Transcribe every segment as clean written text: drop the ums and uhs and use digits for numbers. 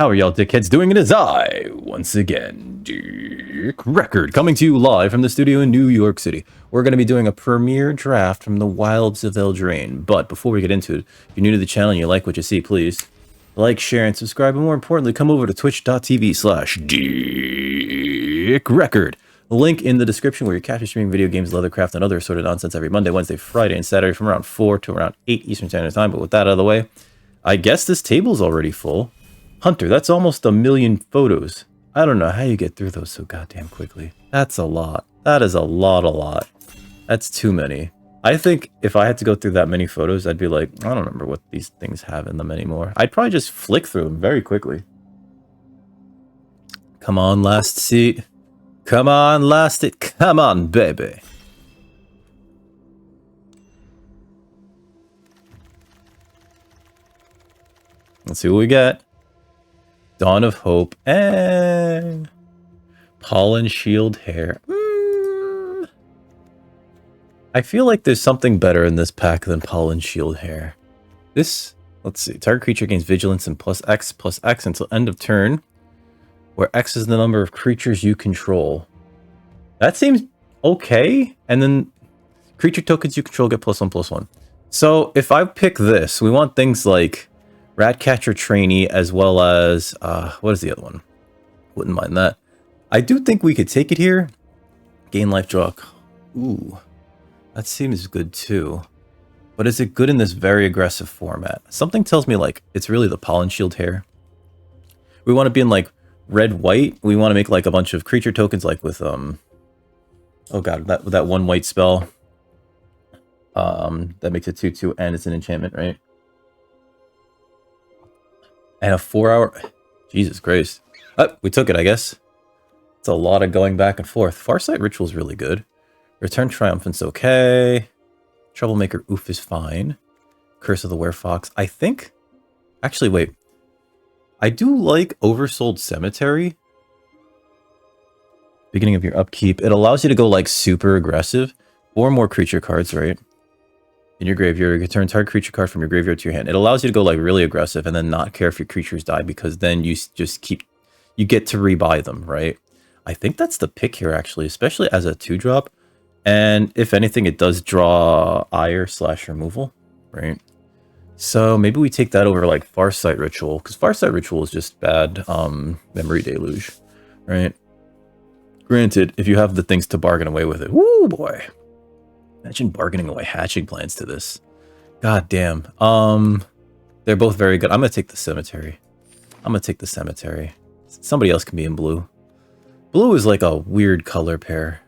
How are y'all dickheads doing? It is I, once again, Dick Record, coming to you live from the studio in New York City. We're going to be doing a premiere draft from the wilds of Eldraine. But before we get into it, if you're new to the channel and you like what you see, please like, share, and subscribe. And more importantly, come over to twitch.tv/Dick Record. The link in the description where you catch streaming video games, leathercraft, and other assorted nonsense every Monday, Wednesday, Friday, and Saturday from around 4 to around 8 Eastern Standard Time. But with that out of the way, I guess this table's already full. Hunter, that's almost 1 million photos. I don't know how you get through those so goddamn quickly. That's a lot. That is a lot. That's too many. I think if I had to go through that many photos, I'd be like, I don't remember what these things have in them anymore. I'd probably just flick through them very quickly. Come on, last seat. Come on, last it. Come on, baby. Let's see what we get. Dawn of Hope and Pollen Shield Hair. I feel like there's something better in this pack than Pollen Shield Hair. This, let's see, target creature gains vigilance and +X until end of turn, where X is the number of creatures you control. That seems okay. And then creature tokens you control get +1/+1. So if I pick this, we want things like Ratcatcher Trainee, as well as, what is the other one? Wouldn't mind that. I do think we could take it here. Gain life draw. Ooh, that seems good too. But is it good in this very aggressive format? Something tells me like it's really the Pollen Shield Hair. We want to be in like red-white. We want to make like a bunch of creature tokens like with, oh god, that one white spell. That makes it 2/2 and it's an enchantment, right? And a 4-hour... Jesus Christ. Oh, we took it, I guess. It's a lot of going back and forth. Farsight Ritual is really good. Return Triumphant's okay. Troublemaker Oof is fine. Curse of the Werefox. I think... Actually, wait. I do like Oversold Cemetery. Beginning of your upkeep. It allows you to go, like, super aggressive. 4 more creature cards, right? In your graveyard, you return target creature card from your graveyard to your hand. It allows you to go like really aggressive and then not care if your creatures die, because then you just keep, you get to rebuy them, right? I think that's the pick here actually, especially as a 2-drop. And if anything, it does draw ire/removal, right? So maybe we take that over like Farsight Ritual, because Farsight Ritual is just bad Memory Deluge, right? Granted, if you have the things to bargain away with it, woo boy. Imagine bargaining away hatching plans to this. God damn. They're both very good. I'm gonna take the cemetery. Somebody else can be in blue. Blue is like a weird color pair.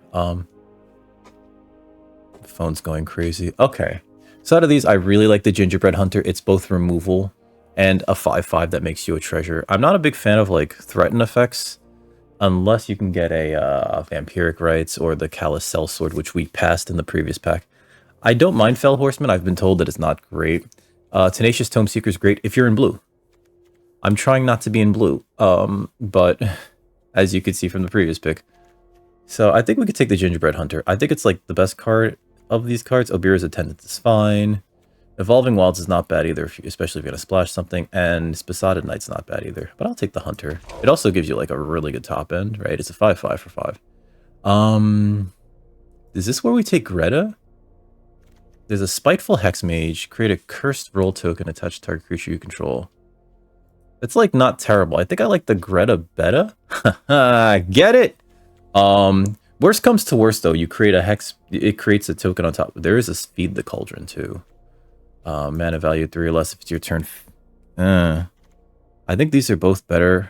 Phone's going crazy. Okay. So out of these, I really like the Gingerbread Hunter. It's both removal and a 5/5 that makes you a treasure. I'm not a big fan of like threaten effects, unless you can get a Vampiric Rites or the Callous Sellsword, which we passed in the previous pack. I don't mind Fell Horseman. I've been told that it's not great. Tenacious Tome Seeker is great if you're in blue. I'm trying not to be in blue, but as you could see from the previous pick. So I think we could take the Gingerbread Hunter. I think it's like the best card of these cards. Obira's Attendant is fine. Evolving Wilds is not bad either, especially if you're going to splash something, and Besotted Knight's not bad either, but I'll take the Hunter. It also gives you like a really good top end, right? It's a 5/5 for 5. Is this where we take Greta? There's a Spiteful Hexmage, create a cursed roll token attached to target creature you control. It's like not terrible. I think I like the Greta better. Get it? Worst comes to worst though, you create a hex, it creates a token on top. There is a Feed the Cauldron too. Mana value 3 or less if it's your turn. I think these are both better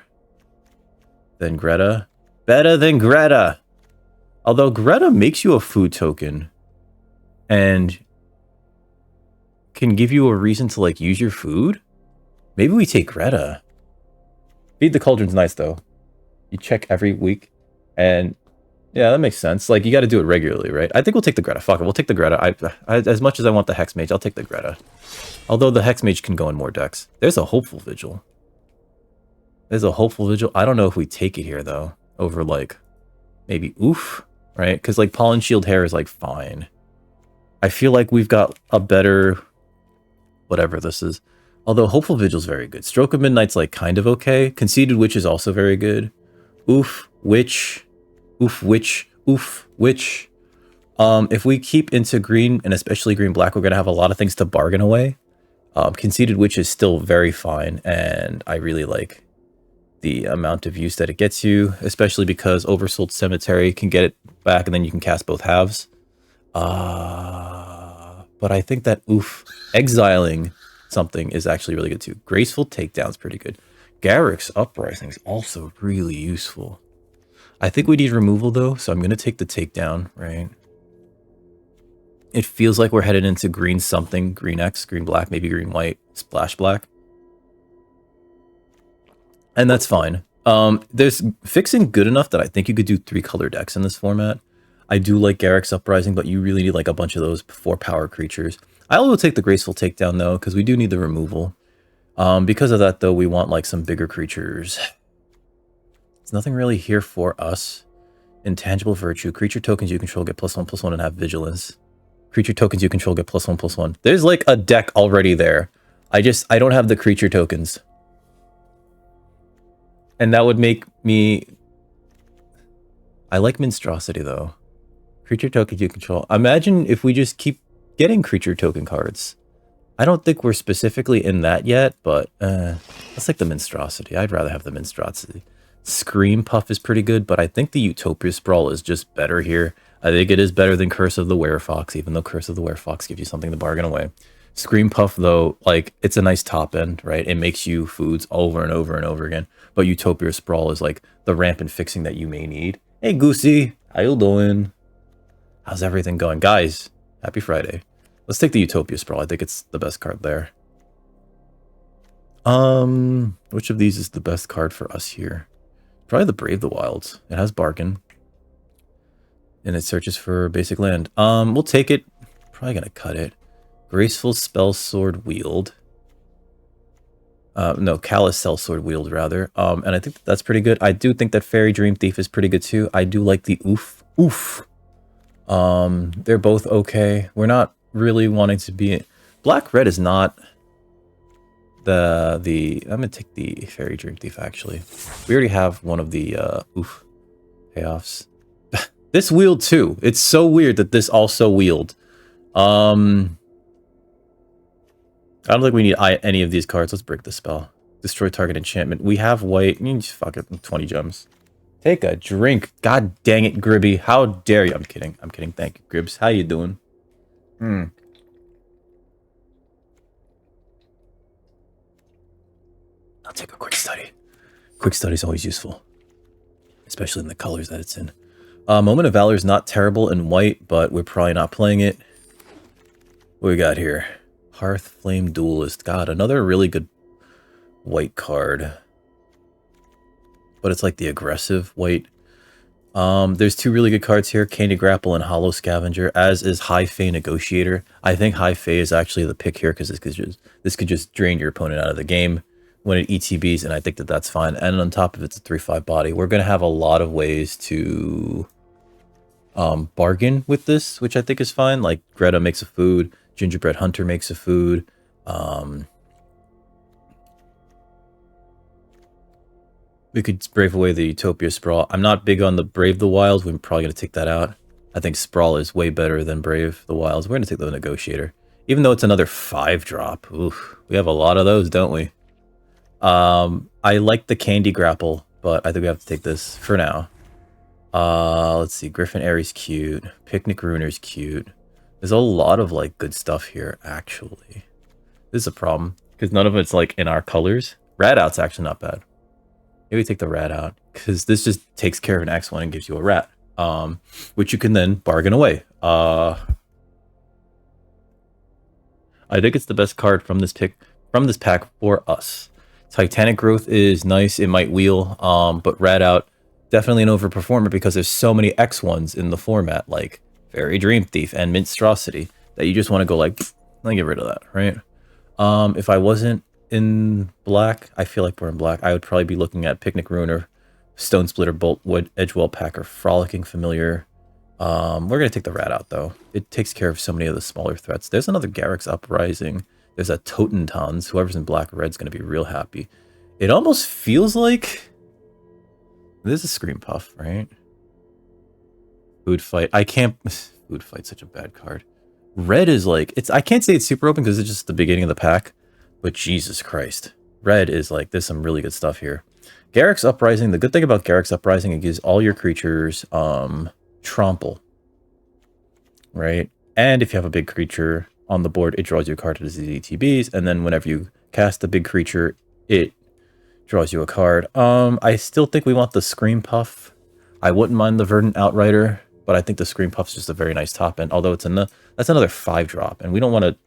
than Greta. Better than Greta! Although Greta makes you a food token and can give you a reason to like use your food. Maybe we take Greta. Feed the Cauldron's nice though. You check every week and yeah, that makes sense. Like, you got to do it regularly, right? I think we'll take the Greta. Fuck it, we'll take the Greta. I as much as I want the Hexmage, I'll take the Greta. Although the Hexmage can go in more decks. There's a Hopeful Vigil. I don't know if we take it here, though. Over, like, maybe Oof, right? Because, like, Pollen Shield Hair is, like, fine. I feel like we've got a better... whatever this is. Although Hopeful Vigil's very good. Stroke of Midnight's like kind of okay. Conceited Witch is also very good. Oof, Witch. Oof, Witch. Oof, Witch. If we keep into green, and especially green-black, we're going to have a lot of things to bargain away. Conceited Witch is still very fine, and I really like the amount of use that it gets you, especially because Oversold Cemetery can get it back, and then you can cast both halves. But I think that, exiling something is actually really good too. Graceful Takedown's pretty good. Garruk's Uprising is also really useful. I think we need removal though, so I'm going to take the Takedown, right? It feels like we're headed into green something, green X, green black, maybe green white, splash black. And that's fine. There's fixing good enough that I think you could do 3-color decks in this format. I do like Garruk's Uprising, but you really need like a bunch of those 4-power creatures. I will take the Graceful Takedown though, because we do need the removal. Because of that though, we want like some bigger creatures. There's nothing really here for us. Intangible Virtue. Creature tokens you control get +1/+1 and have Vigilance. Creature tokens you control get +1/+1. There's like a deck already there. I don't have the creature tokens. And that would make me... I like Minstrosity though. Creature tokens you control. Imagine if we just keep getting creature token cards. I don't think we're specifically in that yet, but let's like the Minstrosity. I'd rather have the Minstrosity. Scream Puff is pretty good, but I think the Utopia Sprawl is just better here. I think it is better than Curse of the Werefox, even though Curse of the Werefox gives you something to bargain away. Scream Puff, though, like, it's a nice top end, right? It makes you foods over and over and over again. But Utopia Sprawl is like the rampant fixing that you may need. Hey, Goosey, how you doing? How's everything going? Guys, happy Friday. Let's take the Utopia Sprawl. I think it's the best card there. Which of these is the best card for us here? Probably the Brave the Wilds. It has Bargain. And it searches for basic land. We'll take it. Probably gonna cut it. Graceful Spellsword Wield. No, Callous Sellsword Wield, rather. And I think that's pretty good. I do think that Fairy Dream Thief is pretty good, too. I do like the Oof. They're both okay. We're not really wanting to be... Black-Red is not the... I'm going to take the Fairy Dream Thief, actually. We already have one of the, payoffs. This wheeled, too. It's so weird that this also wheeled. I don't think we need any of these cards. Let's break the spell. Destroy target enchantment. We have white. You just fuck it. 20 gems. Take a drink. God dang it, Gribby. How dare you? I'm kidding. I'm kidding. Thank you, Gribbs. How you doing? I'll take a quick study. Quick study is always useful. Especially in the colors that it's in. Moment of Valor is not terrible in white, but we're probably not playing it. What we got here? Hearth Flame Duelist. God, another really good white card. But it's like the aggressive white. There's 2 really good cards here. Candy Grapple and Hollow Scavenger, as is High Fae Negotiator. I think High Fae is actually the pick here because this could just drain your opponent out of the game when it ETBs, and I think that that's fine. And on top of it, it's a 3/5 body. We're going to have a lot of ways to bargain with this, which I think is fine. Like Greta makes a food. Gingerbread Hunter makes a food. We could Brave away the Utopia Sprawl. I'm not big on the Brave the Wilds. We're probably going to take that out. I think Sprawl is way better than Brave the Wilds. We're going to take the Negotiator. Even though it's another 5-drop. Oof, we have a lot of those, don't we? I like the Candy Grapple, but I think we have to take this for now. Let's see. Griffin Aries cute. Picnic Ruiner's cute. There's a lot of like good stuff here, actually. This is a problem because none of it's like in our colors. Rat Out's actually not bad. Maybe take the Rat Out because this just takes care of an X1 and gives you a rat, which you can then bargain away. I think it's the best card from this pack for us. Titanic Growth is nice. It might wheel, but Rat Out definitely an overperformer because there's so many X1s in the format, like Fairy Dream Thief and Minstrosity, that you just want to go like, let me get rid of that, right? If I wasn't in black, I feel like we're in black, I would probably be looking at Picnic Ruiner, Stone Splitter, Boltwood, Edgewell Packer, Frolicking Familiar. We're going to take the Rat Out, though. It takes care of so many of the smaller threats. There's another Garruk's Uprising. There's a Totentons. Whoever's in black or red's going to be real happy. It almost feels like... This is a Scream Puff, right? Food Fight. I can't... Food Fight's such a bad card. Red is like... I can't say it's super open because it's just the beginning of the pack. But Jesus Christ. Red is like... There's some really good stuff here. Garruk's Uprising. The good thing about Garruk's Uprising, it gives all your creatures trample. Right? And if you have a big creature on the board, it draws you a card to the ETBs. And then whenever you cast the big creature, it draws you a card. I still think we want the Scream Puff. I wouldn't mind the Verdant Outrider, but I think the Scream Puff's just a very nice top end. Although that's another 5-drop, and we don't want to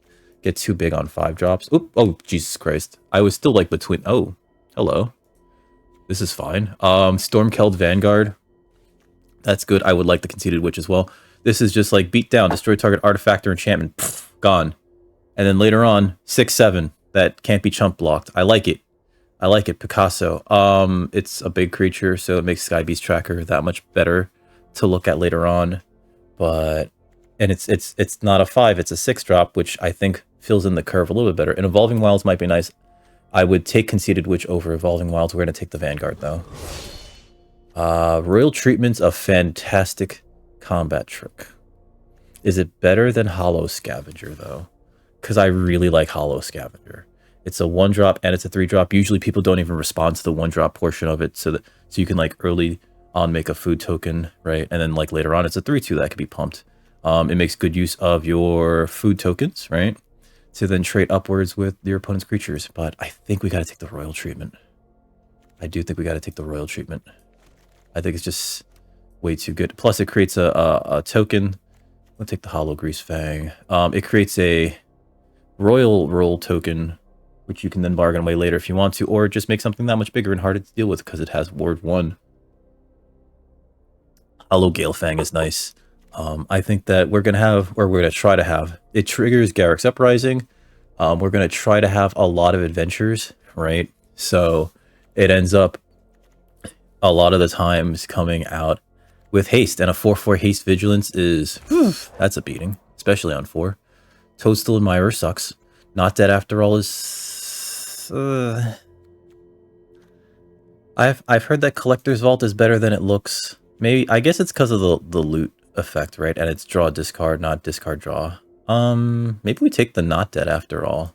get too big on 5-drops. Oop! Oh, Jesus Christ! I was still like between. Oh, hello. This is fine. Stormkeld Vanguard. That's good. I would like the Conceited Witch as well. This is just like beat down, destroy target artifact or enchantment, pff, gone. And then later on, 6/7 that can't be chump blocked. I like it. I like it. Picasso. It's a big creature, so it makes Sky Beast Tracker that much better to look at later on. But it's not a 5, it's a 6-drop, which I think fills in the curve a little bit better. And Evolving Wilds might be nice. I would take Conceited Witch over Evolving Wilds. We're gonna take the Vanguard though. Royal Treatment's a fantastic combat trick. Is it better than Hollow Scavenger though? Because I really like Hollow Scavenger. It's a 1-drop and it's a 3-drop. Usually people don't even respond to the 1-drop portion of it, so you can like early on make a food token, right? And then like later on it's a 3/2 that can be pumped. It makes good use of your food tokens, right? To then trade upwards with your opponent's creatures. But I think we got to take the Royal Treatment. I do think we got to take the Royal Treatment. I think it's just way too good. Plus it creates a token. I'll take the Hollow Grease Fang. It creates a Royal Roll token, which you can then bargain away later if you want to, or just make something that much bigger and harder to deal with because it has Ward 1. Hollow Gale Fang is nice. I think that we're going to have, or we're going to try to have, it triggers Garruk's Uprising. We're going to try to have a lot of adventures, right? So it ends up a lot of the times coming out with haste, and a 4/4 haste vigilance is, that's a beating, especially on 4. Toadstool Admirer sucks. Not Dead After All is... I've heard that Collector's Vault is better than it looks. Maybe, I guess it's because of the loot effect, right? And it's draw discard, not discard draw. Maybe we take the Not Dead After All.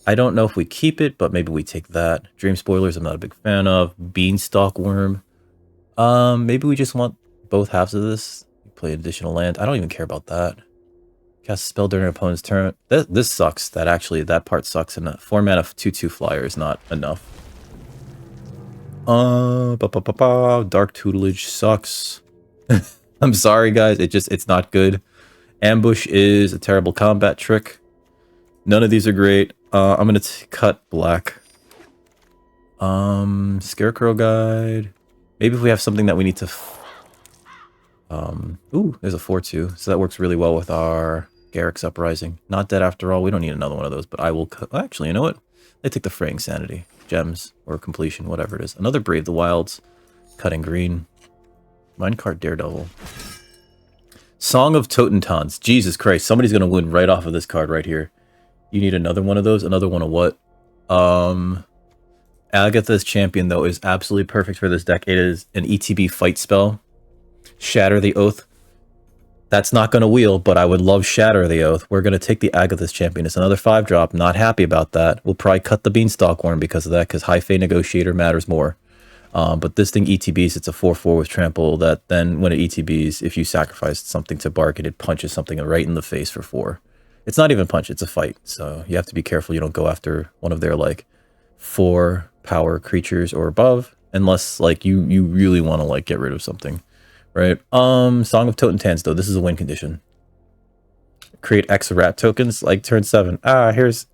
I don't know if we keep it, but maybe we take that. Dream Spoilers I'm not a big fan of. Beanstalk Worm. Maybe we just want both halves of this. Play an additional land. I don't even care about that. Cast a spell during an opponent's turn. This sucks. That part sucks. And a 4-mana 2/2 flyer is not enough. Dark Tutelage sucks. I'm sorry, guys. It's not good. Ambush is a terrible combat trick. None of these are great. I'm gonna cut black. Scarecrow Guide. Maybe if we have something that we need to... ooh, there's a 4/2. So that works really well with our Garruk's Uprising. Not Dead After All. We don't need another one of those, but I will... Actually, you know what? I take the Fraying Sanity. Gems or Completion, whatever it is. Another Brave the Wilds. Cutting Green. Minecart Daredevil. Song of Totentons. Jesus Christ, somebody's going to win right off of this card right here. You need another one of those? Another one of what? Agatha's Champion, though, is absolutely perfect for this deck. It is an ETB fight spell. Shatter the Oath. That's not going to wheel, but I would love Shatter the Oath. We're going to take the Agatha's Champion. It's another 5-drop. Not happy about that. We'll probably cut the Beanstalk Worm because of that, because High Fey Negotiator matters more. But this thing ETBs, it's a 4/4 with trample that then when it ETBs, if you sacrifice something to bargain, it punches something right in the face for 4. It's not even punch, it's a fight. So you have to be careful you don't go after one of their like 4 power creatures or above, unless like you really want to like get rid of something, right? Song of Totentans though, this is a win condition. Create X rat tokens like turn 7. Here's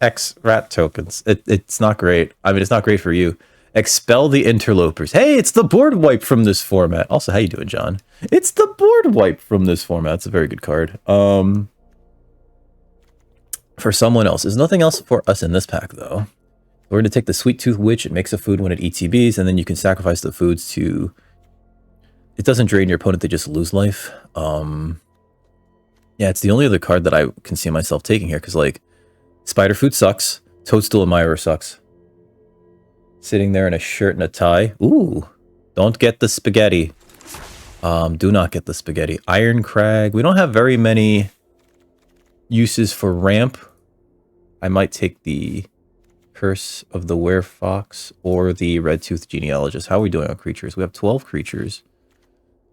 X rat tokens. It's not great. I mean, it's not great for you. Expel the Interlopers. Hey, it's the board wipe from this format. Also, how you doing, John? It's the board wipe from this format. It's a very good card. For someone else. There's nothing else for us in this pack, though. We're going to take the Sweet Tooth Witch. It makes a food when it ETBs, and then you can sacrifice the foods to... It doesn't drain your opponent, they just lose life. Yeah, it's the only other card that I can see myself taking here, because, like, Spider Food sucks. Toadstool Admirer sucks. Sitting there in a shirt and a tie. Ooh. Don't get the spaghetti. Do not get the spaghetti. Iron Crag. We don't have very many uses for ramp. I might take the Curse of the Werefox or the Red-Toothed Genealogist. How are we doing on creatures? We have 12 creatures.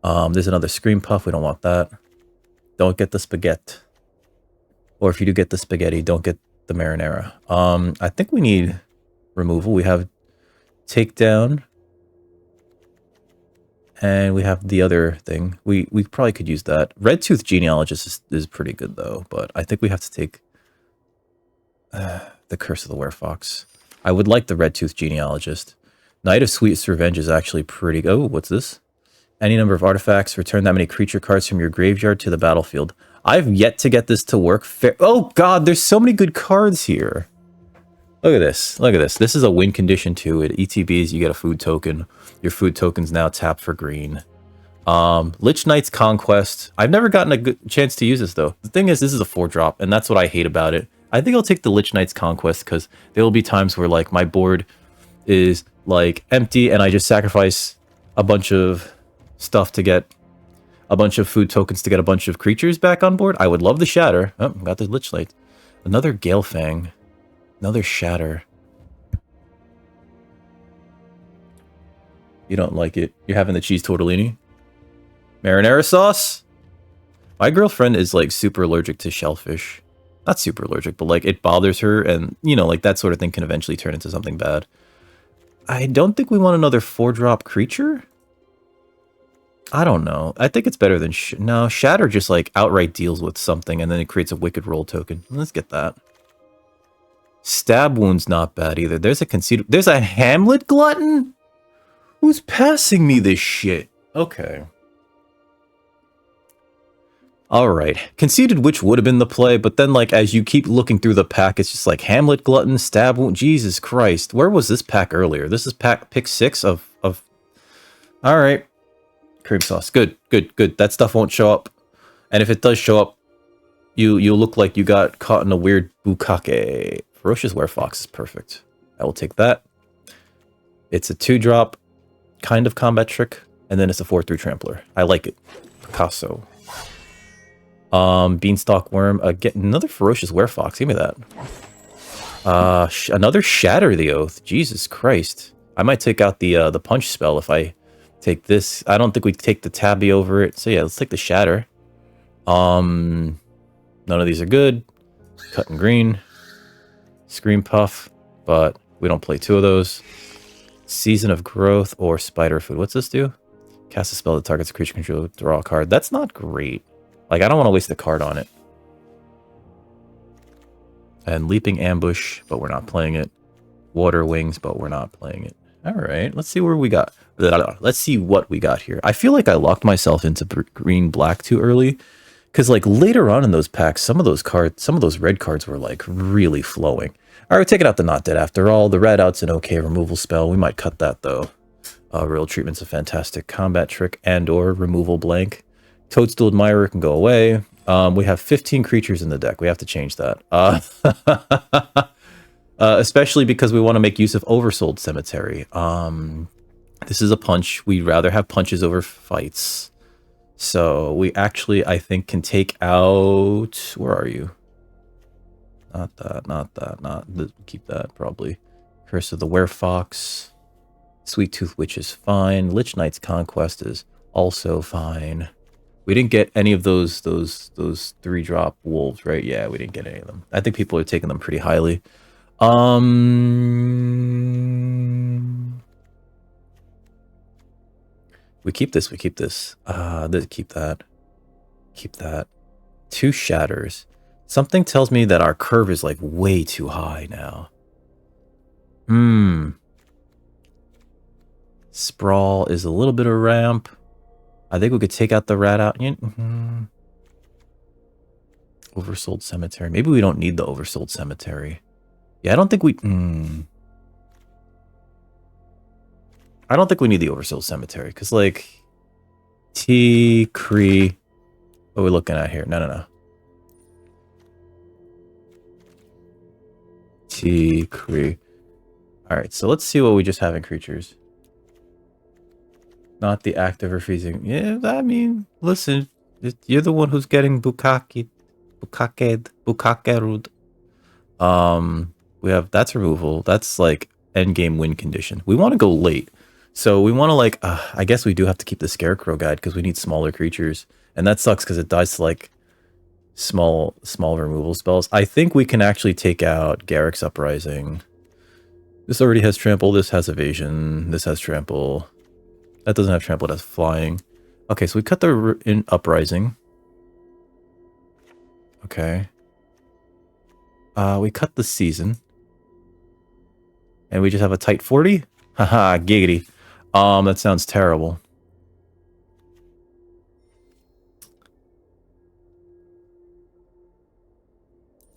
There's another Scream Puff. We don't want that. Don't get the spaghetti. Or if you do get the spaghetti, don't get the marinara. I think we need removal. We have takedown. And we have the other thing. We probably could use that. Red-Toothed Genealogist is pretty good, though. But I think we have to take the Curse of the Werefox. I would like the Red-Toothed Genealogist. Knight of Sweetest Revenge is actually pretty... Oh, what's this? Any number of artifacts. Return that many creature cards from your graveyard to the battlefield. I've yet to get this to work. Oh, God, there's so many good cards here. Look at this. Look at this. This is a win condition, too. At ETBs, you get a food token. Your food token's now tapped for green. Lich Knight's Conquest. I've never gotten a good chance to use this, though. The thing is, this is a 4-drop, and that's what I hate about it. I think I'll take the Lich Knight's Conquest, because there will be times where, like, my board is, like, empty, and I just sacrifice a bunch of stuff to get a bunch of food tokens to get a bunch of creatures back on board. I would love the Shatter. Oh, got the Lich Knight. Another Galefang. Another Shatter. You don't like it. You're having the cheese tortellini? Marinara sauce? My girlfriend is, like, super allergic to shellfish. Not super allergic, but, like, it bothers her, and, you know, like, that sort of thing can eventually turn into something bad. I don't think we want another 4-drop creature? I don't know. I think it's better than... No, Shatter just, like, outright deals with something, and then it creates a Wicked Roll token. Let's get that. Stab Wound's not bad either. There's a Conceited... There's a Hamlet Glutton? Who's passing me this shit? Okay. Alright. Conceited Witch would have been the play, but then, like, as you keep looking through the pack, it's just like Hamlet Glutton, Stab Wound... Jesus Christ. Where was this pack earlier? This is pick 6 of... Alright. Cream sauce. Good, good, good. That stuff won't show up. And if it does show up, you'll look like you got caught in a weird bukkake. Ferocious Werefox is perfect. I will take that. It's a 2-drop kind of combat trick, and then it's a 4/3 trampler. I like it. Picasso. Beanstalk Worm. Get another Ferocious Werefox. Give me that. Another Shatter the Oath. Jesus Christ. I might take out the punch spell if I take this. I don't think we'd take the Tabby over it. So yeah, let's take the Shatter. None of these are good. Cut and green. Scream Puff, but we don't play 2 of those. Season of Growth or Spider Food. What's this do? Cast a spell that targets a creature control, draw a card. That's not great. Like, I don't want to waste a card on it. And Leaping Ambush, but we're not playing it. Water Wings, but we're not playing it. Alright, let's see where we got. Let's see what we got here. I feel like I locked myself into green-black too early. Because, like, later on in those packs, some of those red cards were, like, really flowing. Alright, we're taking out the Not Dead after all. The Red Out's an okay removal spell. We might cut that, though. Real Treatment's a fantastic combat trick and or removal blank. Toadstool Admirer can go away. We have 15 creatures in the deck. We have to change that. Especially because we want to make use of Oversold Cemetery. This is a punch. We'd rather have punches over fights. So we actually, I think, can take out... Where are you? Not that, not that, not... Keep that, probably. Curse of the Werefox. Sweet Tooth Witch is fine. Lich Knight's Conquest is also fine. We didn't get any of those 3-drop wolves, right? Yeah, we didn't get any of them. I think people are taking them pretty highly. We keep this, we keep this. Keep that. Keep that. 2 Shatters. Something tells me that our curve is, like, way too high now. Sprawl is a little bit of ramp. I think we could take out the Rat Out. Oversold Cemetery. Maybe we don't need the Oversold Cemetery. Yeah, I don't think we... I don't think we need the Oversold Cemetery, because, like... Cree... What are we looking at here? No. Cree. Alright, so let's see what we just have in creatures. Not the active or freezing. Yeah, I mean, listen, you're the one who's getting bukakerud. We have, that's removal. That's like endgame win condition. We want to go late. So we want to like, I guess we do have to keep the Scarecrow guide because we need smaller creatures. And that sucks because it dies to like small removal spells. I think we can actually take out Garrick's Uprising. This already has trample. This has evasion. This has trample. That doesn't have trample. It has flying. Okay, so we cut the Uprising. Okay. We cut the Season. And we just have a tight 40? Haha, giggity. That sounds terrible.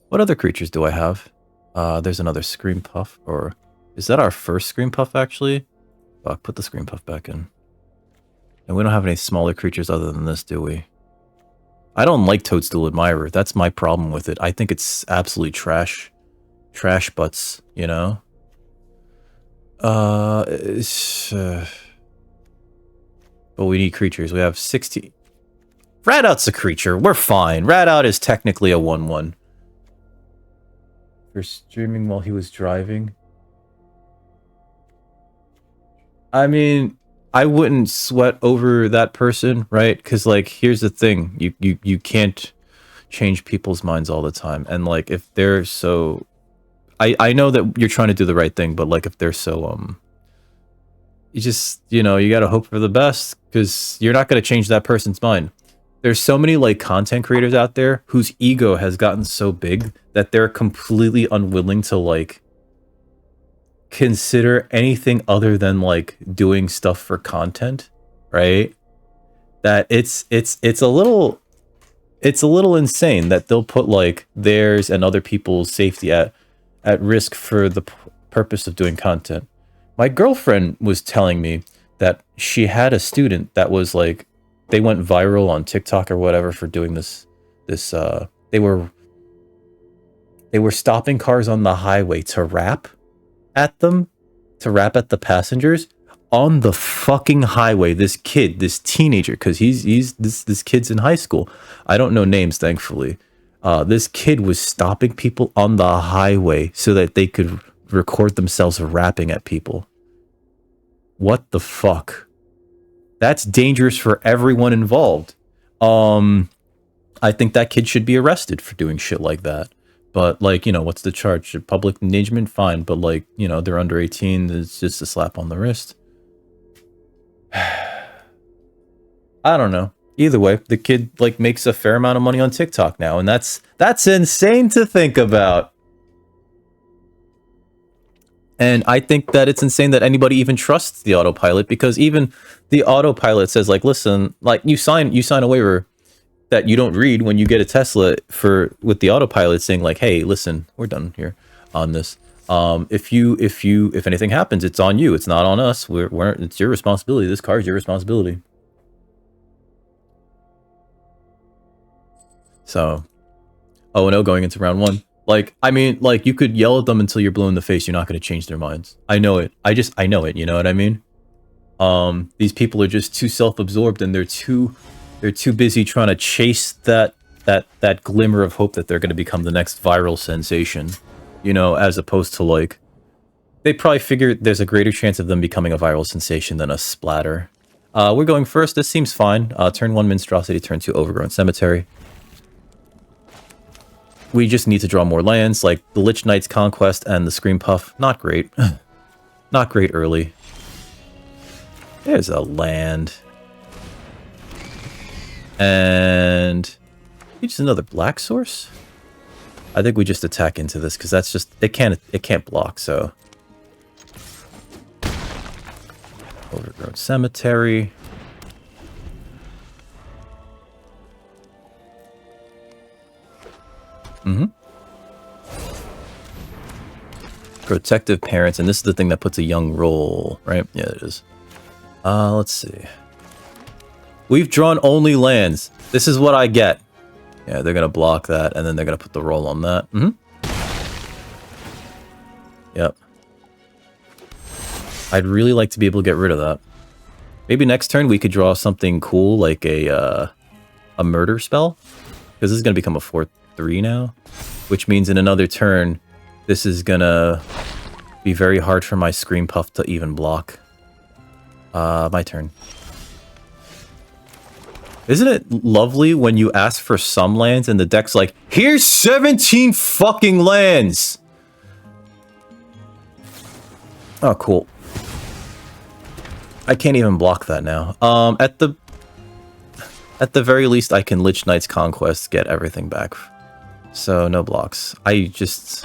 What other creatures do I have? There's another Scream Puff, or is that our first Scream Puff actually? Fuck, put the Scream Puff back in. And we don't have any smaller creatures other than this, do we? I don't like Toadstool Admirer. That's my problem with it. I think it's absolutely trash. Trash butts, you know? But we need creatures. We have 60. Radout's a creature. We're fine. Radout is technically a 1/1. For streaming while he was driving. I mean, I wouldn't sweat over that person, right? Because, like, here's the thing. You can't change people's minds all the time. And, like, if they're so... I know that you're trying to do the right thing, but, like, if they're so, you just, you know, you gotta hope for the best, because you're not gonna change that person's mind. There's so many, like, content creators out there whose ego has gotten so big that they're completely unwilling to, like, consider anything other than, like, doing stuff for content, right? That it's a little insane that they'll put, like, theirs and other people's safety at risk for the purpose of doing content. My girlfriend was telling me that she had a student that was, like, they went viral on TikTok or whatever for doing this they were stopping cars on the highway to rap at them, to rap at the passengers on the fucking highway. This kid, this teenager, because this kid's in high school. I don't know names, thankfully. This kid was stopping people on the highway so that they could record themselves rapping at people. What the fuck? That's dangerous for everyone involved. I think that kid should be arrested for doing shit like that. But, like, you know, what's the charge? Public endangerment? Fine. But, like, you know, they're under 18. It's just a slap on the wrist. I don't know. Either way, the kid, like, makes a fair amount of money on TikTok now. And that's insane to think about. And I think that it's insane that anybody even trusts the autopilot, because even the autopilot says, like, listen, like, you sign a waiver that you don't read when you get a Tesla with the autopilot saying, like, hey, listen, we're done here on this. If anything happens, it's on you. It's not on us. It's your responsibility. This car is your responsibility. So, 0-0 going into round 1. Like, I mean, like, you could yell at them until you're blue in the face. You're not going to change their minds. I know it. I know it. You know what I mean? These people are just too self-absorbed, and they're too busy trying to chase that glimmer of hope that they're going to become the next viral sensation, you know, as opposed to, like, they probably figure there's a greater chance of them becoming a viral sensation than a splatter. We're going first. This seems fine. Turn 1 Minstrosity, turn 2 Overgrown Cemetery. We just need to draw more lands, like the Lich Knight's Conquest and the Scream Puff. Not great. Not great early. There's a land. And just another black source. I think we just attack into this because that's just it can't block. So Overgrown Cemetery. Protective Parents, and this is the thing that puts a young roll, right? Yeah, it is. Let's see. We've drawn only lands. This is what I get. Yeah, they're gonna block that, and then they're gonna put the roll on that. Yep. I'd really like to be able to get rid of that. Maybe next turn we could draw something cool like a murder spell. Because this is going to become a 4/3 now. Which means in another turn, this is going to be very hard for my Scream Puff to even block. My turn. Isn't it lovely when you ask for some lands and the deck's like, here's 17 fucking lands! Oh, cool. I can't even block that now. At the very least, I can Lich Knight's Conquest, get everything back. So, no blocks. This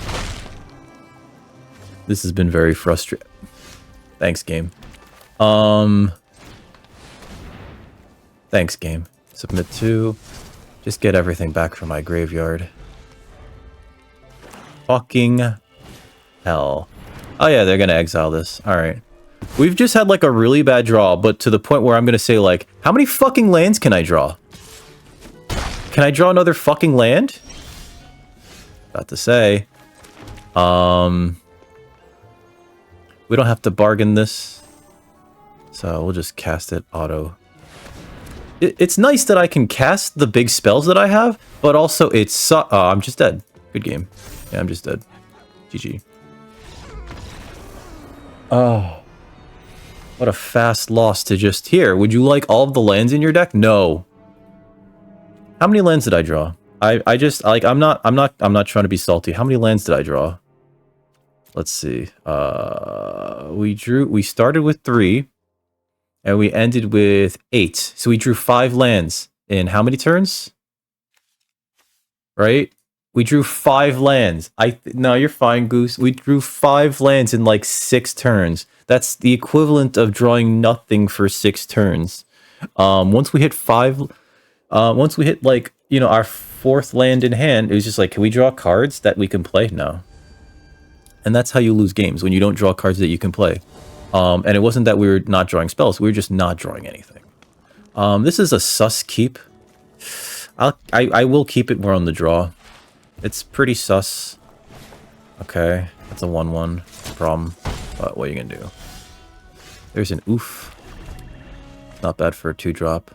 has been very frustrating. Thanks, game. Thanks, game. Submit to. Just get everything back from my graveyard. Fucking hell. Oh yeah, they're gonna exile this. Alright. We've just had like a really bad draw, but to the point where I'm gonna say like, how many fucking lands can I draw? Can I draw another fucking land? About to say. We don't have to bargain this. So we'll just cast it auto. It's nice that I can cast the big spells that I have, but also it's... I'm just dead. Good game. Yeah, I'm just dead. GG. Oh. What a fast loss to just... Here, would you like all of the lands in your deck? No. How many lands did I draw? I just... Like, I'm not trying to be salty. How many lands did I draw? Let's see. We started with 3. And we ended with 8. So we drew 5 lands in how many turns? Right? We drew 5 lands. No, you're fine, Goose. We drew 5 lands in like 6 turns. That's the equivalent of drawing nothing for 6 turns. Once we hit 5, once we hit like, you know, our 4th land in hand, it was just like, can we draw cards that we can play? No. And that's how you lose games, when you don't draw cards that you can play. And it wasn't that we were not drawing spells. We were just not drawing anything. This is a sus keep. I will keep it more on the draw. It's pretty sus. Okay, that's a 1/1 problem. But what are you gonna do? There's an oof. Not bad for a 2-drop.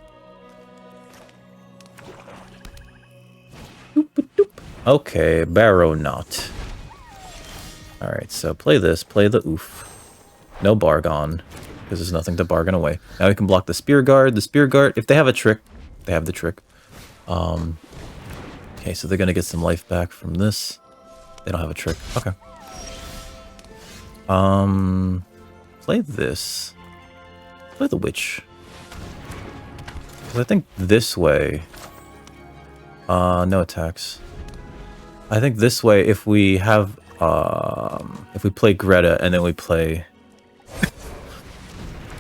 Okay, Barrow Knot. Alright, so play this. Play the oof. No bargain, because there's nothing to bargain away. Now we can block the Spear Guard. The Spear Guard, if they have a trick, they have the trick. Okay, so they're going to get some life back from this. They don't have a trick. Okay. Play this. Play the Witch. Because I think this way... no attacks. I think this way, if we have... if we play Greta and then we play...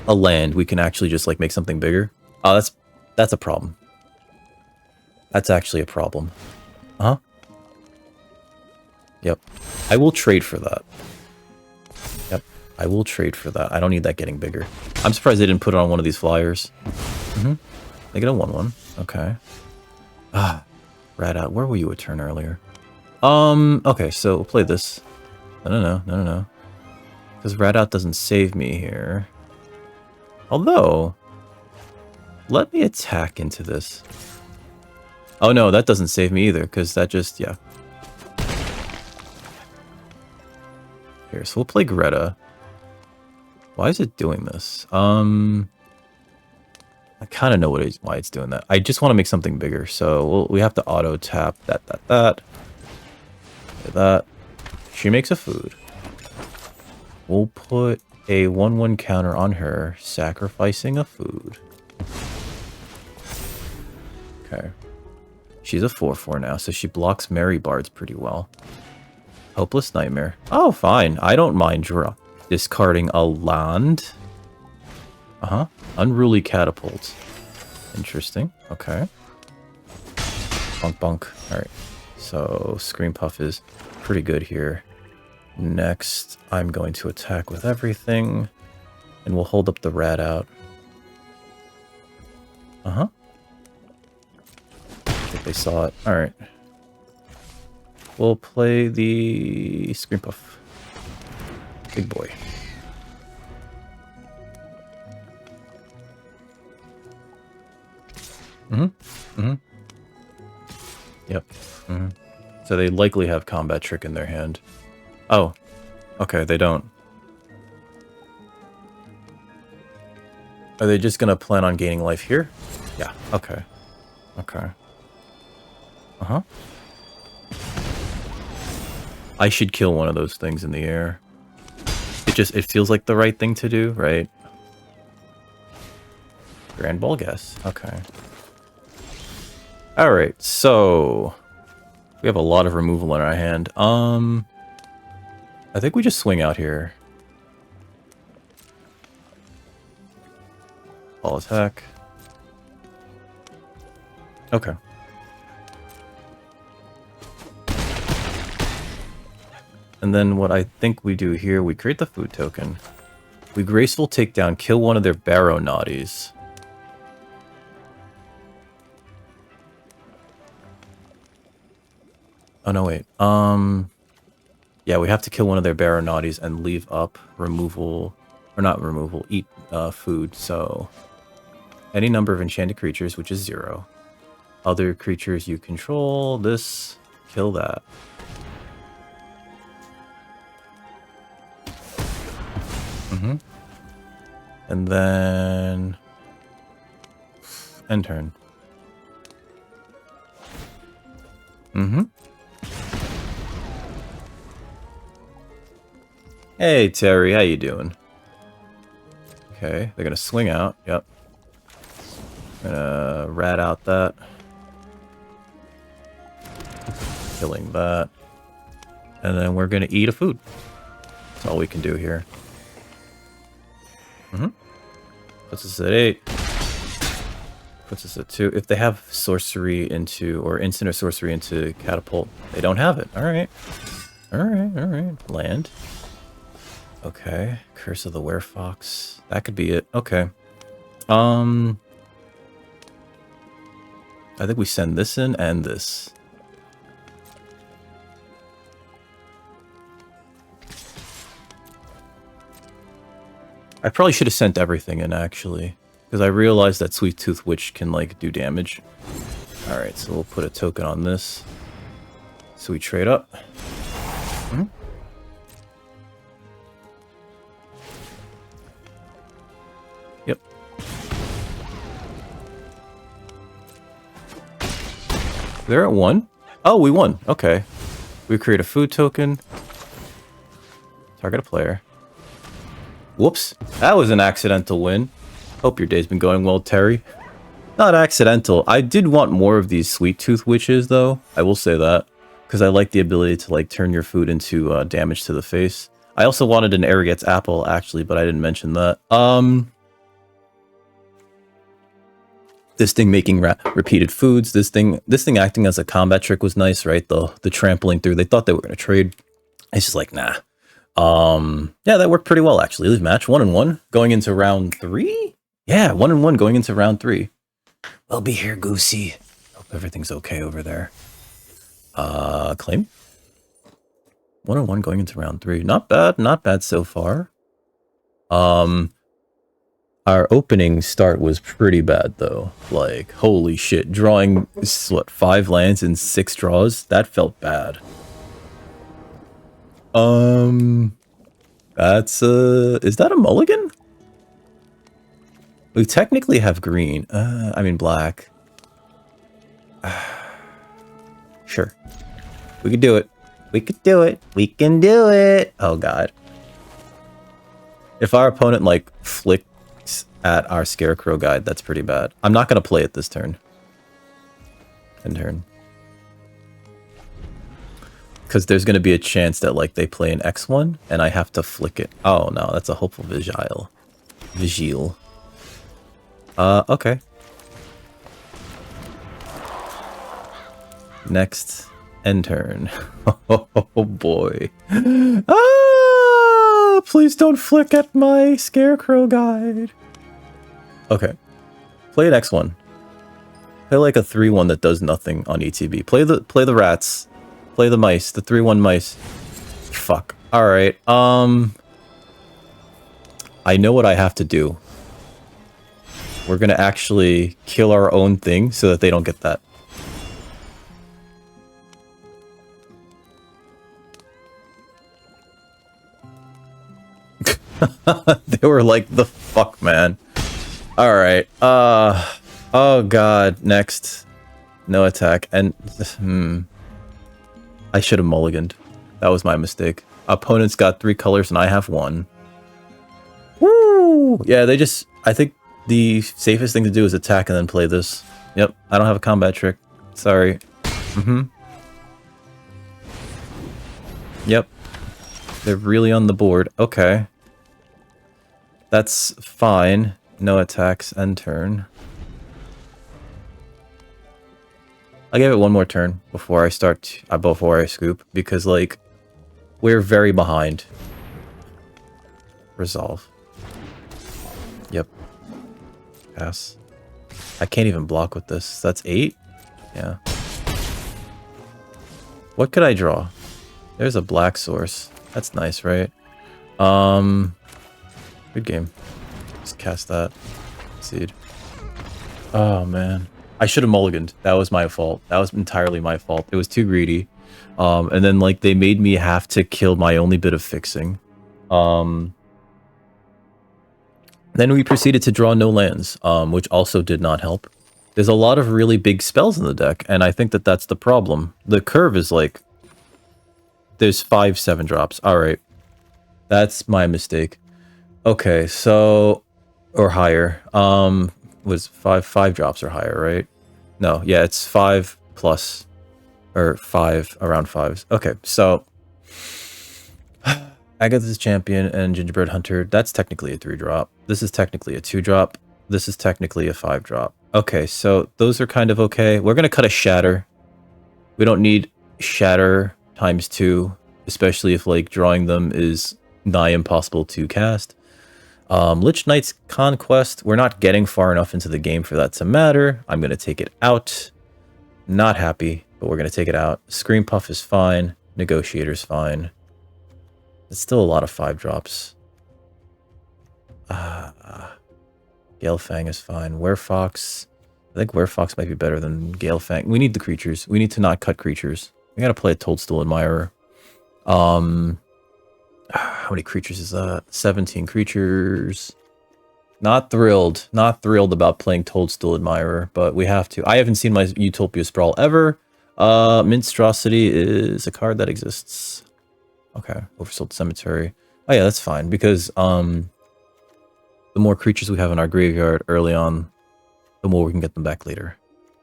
a land, we can actually just like make something bigger. Oh, that's a problem. That's actually a problem. Huh? Yep. I will trade for that. Yep. I will trade for that. I don't need that getting bigger. I'm surprised they didn't put it on one of these flyers. They get a 1/1. Okay. Ah. Rat out. Where were you a turn earlier? Okay, so we'll play this. No. Because Rat out doesn't save me here. Although, let me attack into this. Oh no, that doesn't save me either, because that just, yeah. Here, so we'll play Greta. Why is it doing this? I kind of know why it's doing that. I just want to make something bigger, so we have to auto tap that. She makes a food. We'll put a 1/1 counter on her, sacrificing a food. Okay. She's a 4/4 now, so she blocks Merry Bards pretty well. Hopeless Nightmare. Oh, fine. I don't mind discarding a land. Unruly Catapult. Interesting. Okay. Bunk. Alright. So, Scream Puff is pretty good here. Next, I'm going to attack with everything. And we'll hold up the Rat out. I think they saw it. Alright. We'll play the Scream Puff. Big boy. Yep. So they likely have Combat Trick in their hand. Oh. Okay, they don't. Are they just gonna plan on gaining life here? Yeah, okay. Okay. Uh-huh. I should kill one of those things in the air. It feels like the right thing to do, right? Grand Ball guess. Okay. Alright, so we have a lot of removal in our hand. I think we just swing out here. Ball attack. Okay. And then what I think we do here, we create the food token. We graceful takedown, kill one of their Barrow Naughties. Oh no, wait. Yeah, we have to kill one of their Barrow Naughties and leave up removal, or not removal, eat food. So any number of enchanted creatures, which is 0. Other creatures you control, this, kill that. And then end turn. Hey Terry, how you doing? Okay, they're gonna swing out. Yep. Gonna rat out that. Killing that. And then we're gonna eat a food. That's all we can do here. Puts us at 8. Puts us at 2. If they have sorcery into, or instant or sorcery into catapult, they don't have it. Alright. Alright. Land. Okay. Curse of the Werefox. That could be it. Okay. I think we send this in and this. I probably should have sent everything in, actually. Because I realized that Sweet Tooth Witch can, like, do damage. Alright, so we'll put a token on this. So we trade up. Yep. They're at 1? Oh, we won. Okay. We create a food token. Target a player. Whoops. That was an accidental win. Hope your day's been going well, Terry. Not accidental. I did want more of these Sweet Tooth Witches, though. I will say that. Because I like the ability to, like, turn your food into damage to the face. I also wanted an Arroget's Apple, actually, but I didn't mention that. This thing making repeated foods. This thing acting as a combat trick was nice, right? The trampling through. They thought they were going to trade. It's just like, nah. Yeah, that worked pretty well, actually. Leave match 1-1 going into round 3. Yeah, 1-1 going into round 3. We'll be here, Goosey. Hope everything's okay over there. Claim. 1-1 going into round 3. Not bad so far. Our opening start was pretty bad though. Like, holy shit, drawing what, 5 lands in 6 draws? That felt bad. That's is that a mulligan? We technically have green. I mean black. Sure. We could do it. We could do it. We can do it. Oh god. If our opponent like flicks at our Scarecrow guide, that's pretty bad. I'm not gonna play it this turn. End turn. Because there's going to be a chance that, like, they play an X1, and I have to flick it. Oh, no, that's a Hopeful Vigil. Okay. Next, end turn. Oh, boy. Ah! Please don't flick at my Scarecrow guide. Okay. Play an X1. Play, like, a 3-1 that does nothing on ETB. Play the rats. Play the mice, the 3-1 mice. Fuck. Alright, I know what I have to do. We're gonna actually kill our own thing so that they don't get that. They were like, the fuck, man. Alright, oh god, next. No attack, and, I should have mulliganed. That was my mistake. Opponent's got 3 colors and I have 1. Woo! Yeah, they just, I think the safest thing to do is attack and then play this. Yep, I don't have a combat trick. Sorry. Yep. They're really on the board. Okay. That's fine. No attacks, end turn. I'll give it one more turn before I start, before I scoop, because, like, we're very behind. Resolve. Yep. Pass. I can't even block with this. That's 8? Yeah. What could I draw? There's a black source. That's nice, right? Good game. Just cast that. Seed. Oh, man. I should have mulliganed. That was my fault. That was entirely my fault. It was too greedy. And then, like, they made me have to kill my only bit of fixing. Then we proceeded to draw no lands, which also did not help. There's a lot of really big spells in the deck, and I think that that's the problem. The curve is like... There's 5 7-drops. Alright. That's my mistake. Okay, so... Or higher. Was 5 drops or higher, right? No, yeah, it's 5 plus... Or 5, around 5s. Okay, so... Agatha's Champion and Gingerbread Hunter, that's technically a 3-drop. This is technically a 2-drop. This is technically a 5-drop. Okay, so those are kind of okay. We're going to cut a Shatter. We don't need Shatter times 2, especially if, like, drawing them is nigh impossible to cast. Lich Knight's Conquest, we're not getting far enough into the game for that to matter. I'm going to take it out. Not happy, but we're going to take it out. Scream Puff is fine. Negotiator's fine. It's still a lot of 5-drops. Galefang is fine. Werefox. I think Werefox might be better than Galefang. We need the creatures. We need to not cut creatures. We gotta play a Toadstool Admirer. How many creatures is that? 17 creatures. Not thrilled. Not thrilled about playing Toadstool Admirer, but we have to. I haven't seen my Utopia Sprawl ever. Minstrosity is a card that exists. Okay, Oversold Cemetery. Oh yeah, that's fine, because the more creatures we have in our graveyard early on, the more we can get them back later.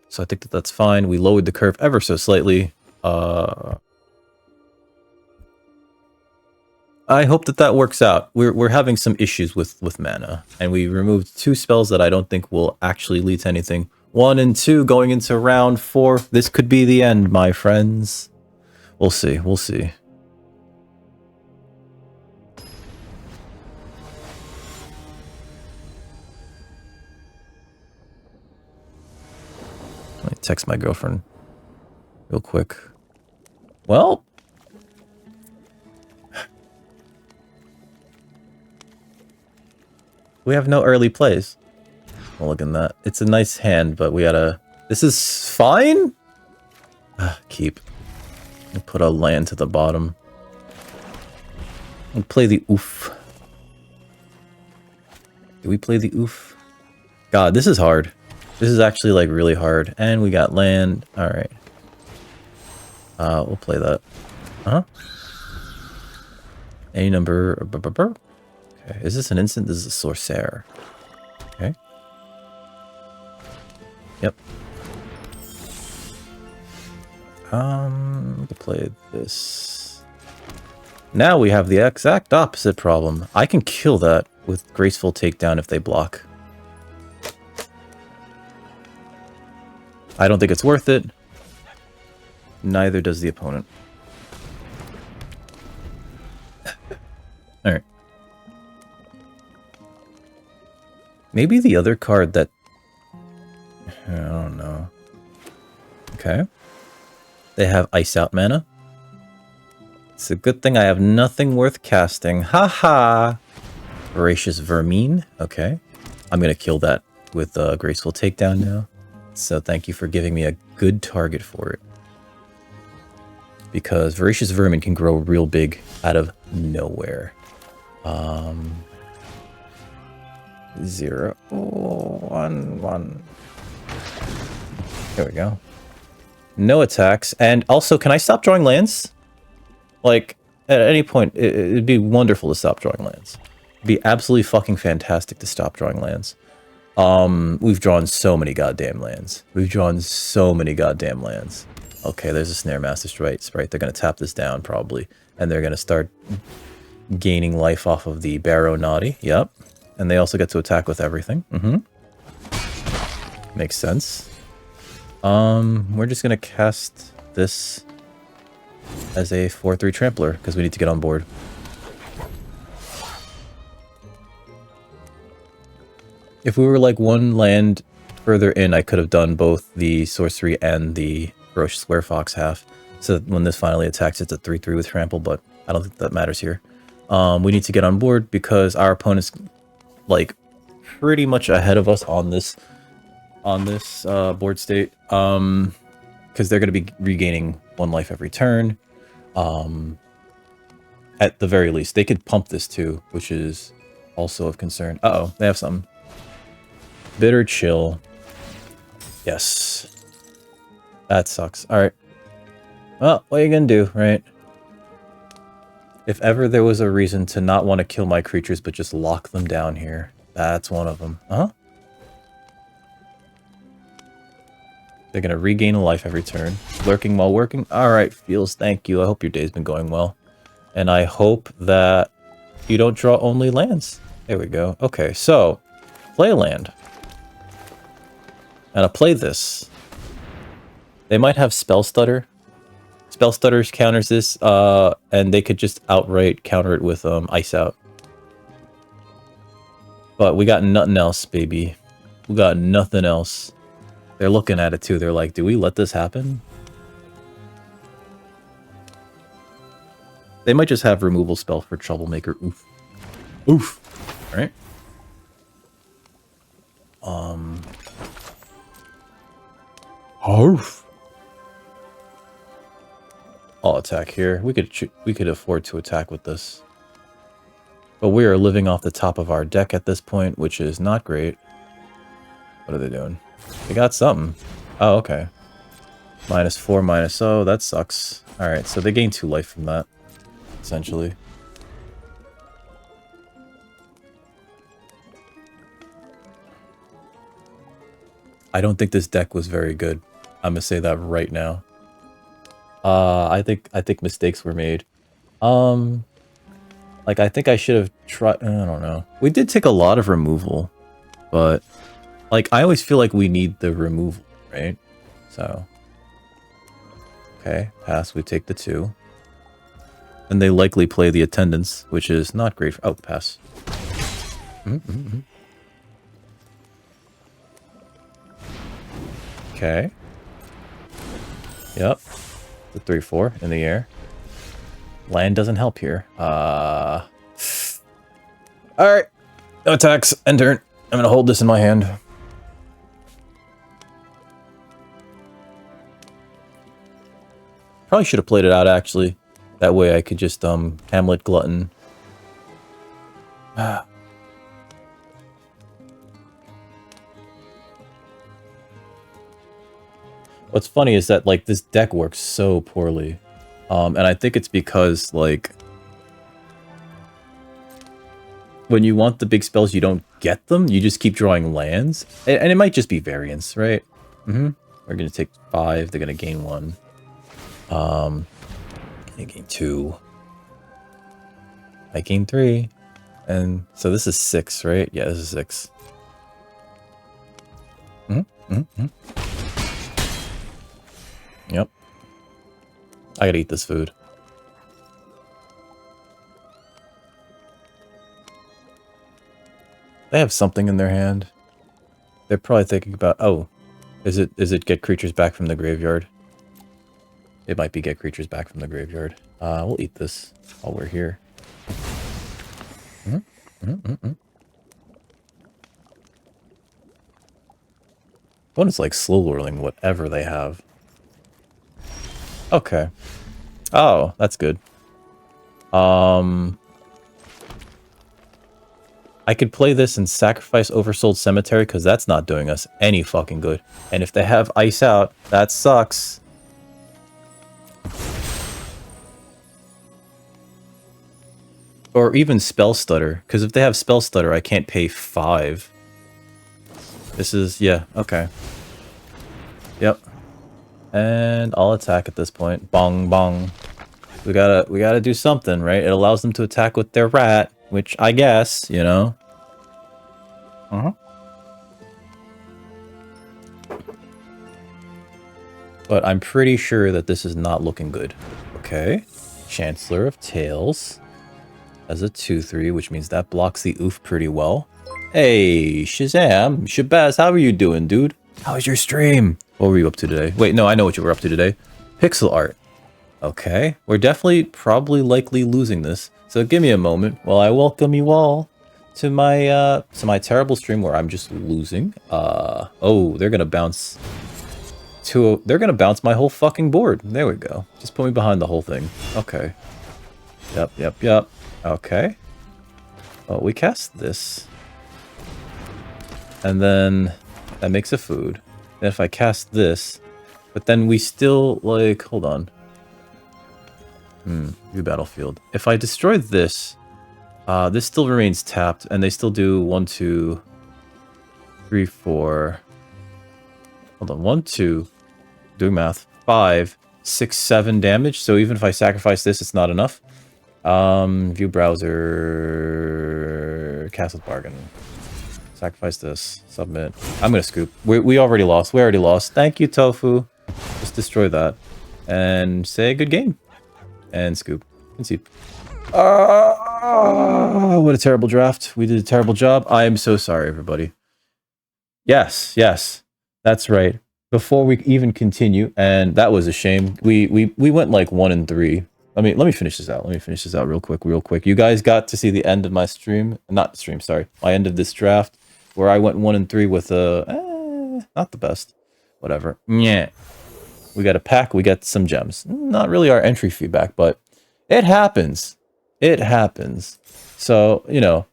So I think that that's fine. We lowered the curve ever so slightly. I hope that that works out. We're having some issues with mana, and we removed 2 spells that I don't think will actually lead to anything. 1 and 2 going into round 4. This could be the end, my friends. We'll see. We'll see. Let me text my girlfriend real quick. Well, we have no early plays. Well, look at that. It's a nice hand, but we gotta... This is fine? Keep. I'll put a land to the bottom. I'll play the oof. Do we play the oof? God, this is hard. This is actually, like, really hard. And we got land. Alright. We'll play that. Huh? Any number... Okay, is this an instant? This is a Sorcerer. Okay. Yep. We can play this. Now we have the exact opposite problem. I can kill that with Graceful Takedown if they block. I don't think it's worth it. Neither does the opponent. Alright. Maybe the other card that... I don't know. Okay. They have Ice Out mana. It's a good thing I have nothing worth casting. Haha! Voracious Vermine. Okay. I'm going to kill that with Graceful Takedown now. So thank you for giving me a good target for it. Because Voracious Vermin can grow real big out of nowhere. 0, 1, 1. There we go. No attacks. And also, can I stop drawing lands? Like, at any point, it'd be wonderful to stop drawing lands. It'd be absolutely fucking fantastic to stop drawing lands. We've drawn so many goddamn lands. We've drawn so many goddamn lands. Okay, there's a Snare Master Sprite. They're going to tap this down, probably. And they're going to start gaining life off of the Barrow Naughty. Yep. And they also get to attack with everything. Makes sense. We're just going to cast this as a 4/3 Trampler, because we need to get on board. If we were like one land further in, I could have done both the sorcery and the Ferocious Square Fox half. So that when this finally attacks, it's a 3/3 with Trample, but I don't think that matters here. We need to get on board because our opponent's like pretty much ahead of us on this board state. Because they're going to be regaining 1 life every turn. At the very least, they could pump this too, which is also of concern. Uh-oh, they have something. Bitter Chill. Yes. That sucks. Alright. Well, what are you gonna do, right? If ever there was a reason to not want to kill my creatures, but just lock them down here, that's one of them. They're gonna regain a life every turn. Lurking while working? Alright, Feels, thank you. I hope your day's been going well. And I hope that you don't draw only lands. There we go. Okay, so, play a land. And I play this. They might have Spell Stutter. Spell Stutter counters this, and they could just outright counter it with Ice Out. But we got nothing else, baby. We got nothing else. They're looking at it too. They're like, do we let this happen? They might just have removal spell for Troublemaker. Oof. Oof. Alright. Oof. I'll attack here. We could afford to attack with this. But we are living off the top of our deck at this point, which is not great. What are they doing? They got something. Oh, okay. -4, -0. That sucks. Alright, so they gain 2 life from that, essentially. I don't think this deck was very good. I'm gonna say that right now. I think mistakes were made. Like, I think I should have tried... I don't know. We did take a lot of removal, but... Like, I always feel like we need the removal, right? So... Okay, pass. We take the 2. And they likely play the Attendance, which is not great for... Oh, pass. Okay. Yep. The 3/4 in the air. Land doesn't help here. Alright. No attacks. End turn. I'm gonna hold this in my hand. Probably should have played it out, actually. That way I could just, Hamlet Glutton. What's funny is that, like, this deck works so poorly. And I think it's because, like... When you want the big spells, you don't get them. You just keep drawing lands. And it might just be variance, right? We're gonna take 5. They're gonna gain 1. They gain 2. I gain 3. And so this is 6, right? Yeah, this is 6. Yep. I gotta eat this food. They have something in their hand. They're probably thinking about, oh, is it get creatures back from the graveyard? It might be get creatures back from the graveyard. We'll eat this while we're here. Opponent's like slow rolling whatever they have. Okay. Oh, that's good. I could play this and sacrifice Oversold Cemetery because that's not doing us any fucking good. And if they have Ice Out, that sucks. Or even Spell Stutter, because if they have Spell Stutter, I can't pay 5. This is, yeah, okay. Yep. And I'll attack at this point. Bong, bong. We gotta do something, right? It allows them to attack with their rat, which I guess, you know. But I'm pretty sure that this is not looking good. Okay. Chancellor of Tails as a 2/3, which means that blocks the oof pretty well. Hey, Shazam, Shabazz, how are you doing, dude? How was your stream? What were you up to today? Wait, no, I know what you were up to today. Pixel art. Okay, we're definitely, probably, likely losing this. So give me a moment while I welcome you all to my terrible stream where I'm just losing. Oh, they're gonna bounce. They're gonna bounce my whole fucking board. There we go. Just put me behind the whole thing. Okay. Yep. Okay. Oh, we cast this. And then that makes a food. Then if I cast this, but then we still, like, hold on. View battlefield. If I destroy this, this still remains tapped, and they still do 1, 2, 3, 4. Hold on, 1, 2, doing math, 5, 6, 7 damage. So even if I sacrifice this, it's not enough. View browser, cast with bargain. Sacrifice this, submit. I'm gonna scoop. We already lost. We already lost. Thank you, Tofu. Just destroy that. And say good game. And scoop. Concede. What a terrible draft. We did a terrible job. I am so sorry, everybody. Yes. That's right. Before we even continue, and that was a shame. We went like 1 and 3. Let me finish this out. Real quick. You guys got to see the end of my stream. Not stream, sorry. My end of this draft, where I went 1 and 3 with not the best. Whatever. Yeah. We got a pack, we got some gems. Not really our entry feedback, but it happens. It happens. So, you know,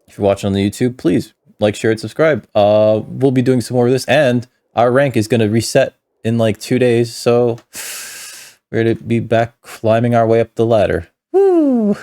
if you're watching on the YouTube, please like, share, and subscribe. We'll be doing some more of this, and our rank is going to reset in like 2 days, so we're going to be back climbing our way up the ladder. Woo!